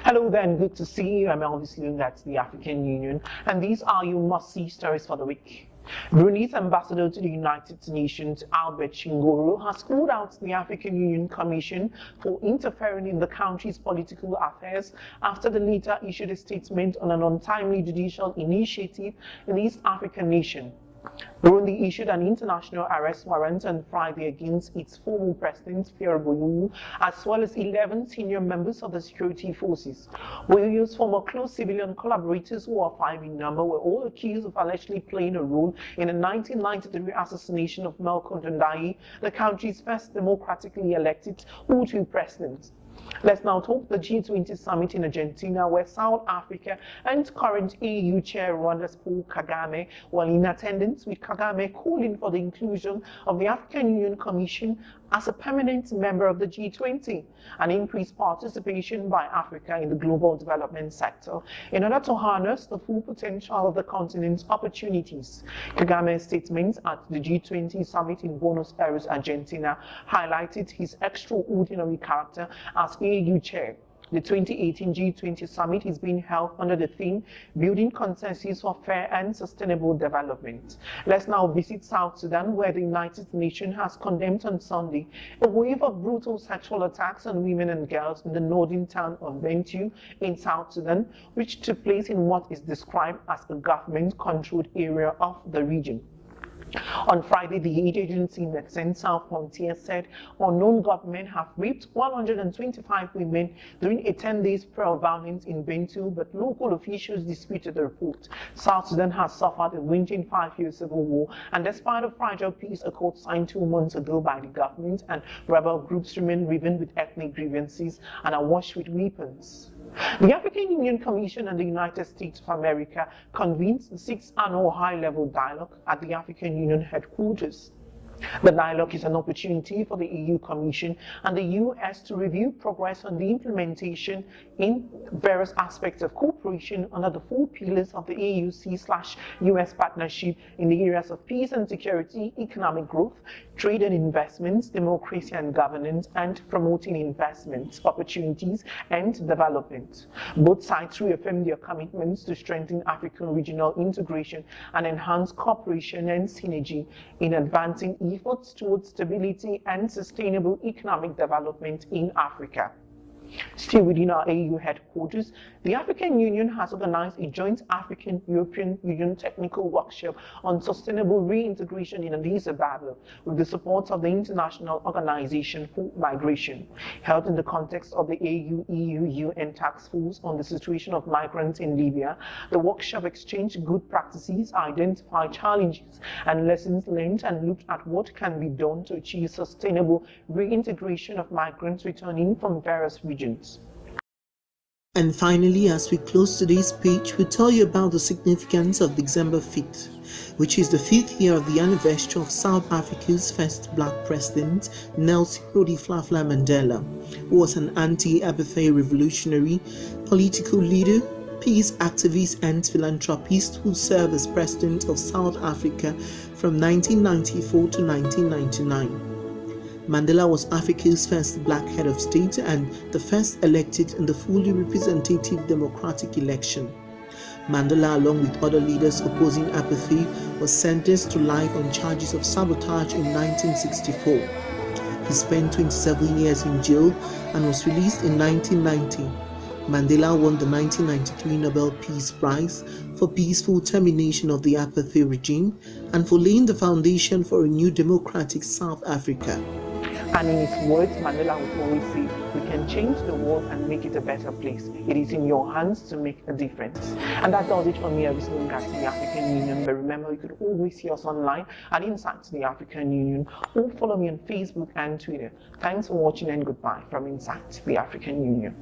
Hello there and good to see you. I'm Elvis Lyonga at the African Union, and these are your must-see stories for the week. Brunei's ambassador to the United Nations, Albert Chingoro, has called out the African Union Commission for interfering in the country's political affairs after the latter issued a statement on an untimely judicial initiative in the East African nation. Burundi issued an international arrest warrant on Friday against its former president, Pierre Boyoyo, as well as 11 senior members of the security forces. Boyoyo's former close civilian collaborators, who are 5 in number, were all accused of allegedly playing a role in the 1993 assassination of Malcolm Tundai, the country's first democratically elected Hutu president. Let's now talk the G20 summit in Argentina, where South Africa and current EU chair Rwanda's Paul Kagame were in attendance, with Kagame calling for the inclusion of the African Union Commission as a permanent member of the G20 and increased participation by Africa in the global development sector in order to harness the full potential of the continent's opportunities. Kagame's statements at the G20 summit in Buenos Aires, Argentina, highlighted his extraordinary character as EU chair. The 2018 G20 summit is being held under the theme Building Consensus for Fair and Sustainable Development. Let's now visit South Sudan, where the United Nations has condemned on Sunday a wave of brutal sexual attacks on women and girls in the northern town of Bentiu in South Sudan, which took place in what is described as a government-controlled area of the region. On Friday, the aid agency Médecins Sans Frontières said unknown gunmen have raped 125 women during a 10-day spell of violence in Bentiu, but local officials disputed the report. South Sudan has suffered a raging 5-year civil war, and despite a fragile peace accord signed 2 months ago by the government, and rebel groups remain riven with ethnic grievances and awash with weapons. The African Union Commission and the United States of America convened the 6th annual high-level dialogue at the African Union headquarters. The dialogue is an opportunity for the EU Commission and the US to review progress on the implementation in various aspects of cooperation under the 4 pillars of the AUC/US partnership in the areas of peace and security, economic growth, trade and investments, democracy and governance, and promoting investments, opportunities, and development. Both sides reaffirmed their commitments to strengthen African regional integration and enhance cooperation and synergy in advancing efforts towards stability and sustainable economic development in Africa. Still within our AU headquarters, the African Union has organized a joint African-European Union technical workshop on sustainable reintegration in Addis Ababa with the support of the International Organization for Migration. Held in the context of the AU-EU-UN Task Force on the situation of migrants in Libya, the workshop exchanged good practices, identified challenges and lessons learned, and looked at what can be done to achieve sustainable reintegration of migrants returning from various regions. And finally, as we close today's page, we tell you about the significance of December 5th, which is the 5th year of the anniversary of South Africa's first black president, Nelson Rolihlahla Mandela, who was an anti-apartheid revolutionary, political leader, peace activist and philanthropist who served as president of South Africa from 1994 to 1999. Mandela was Africa's first black head of state and the first elected in the fully representative democratic election. Mandela, along with other leaders opposing apartheid, was sentenced to life on charges of sabotage in 1964. He spent 27 years in jail and was released in 1990. Mandela won the 1993 Nobel Peace Prize for peaceful termination of the apartheid regime and for laying the foundation for a new democratic South Africa. And in his words, Mandela would always say, we can change the world and make it a better place. It is in your hands to make a difference. And that does it for me, Elvis Lyonga at the African Union. But remember, you could always see us online at Inside the African Union, or follow me on Facebook and Twitter. Thanks for watching and goodbye from Inside the African Union.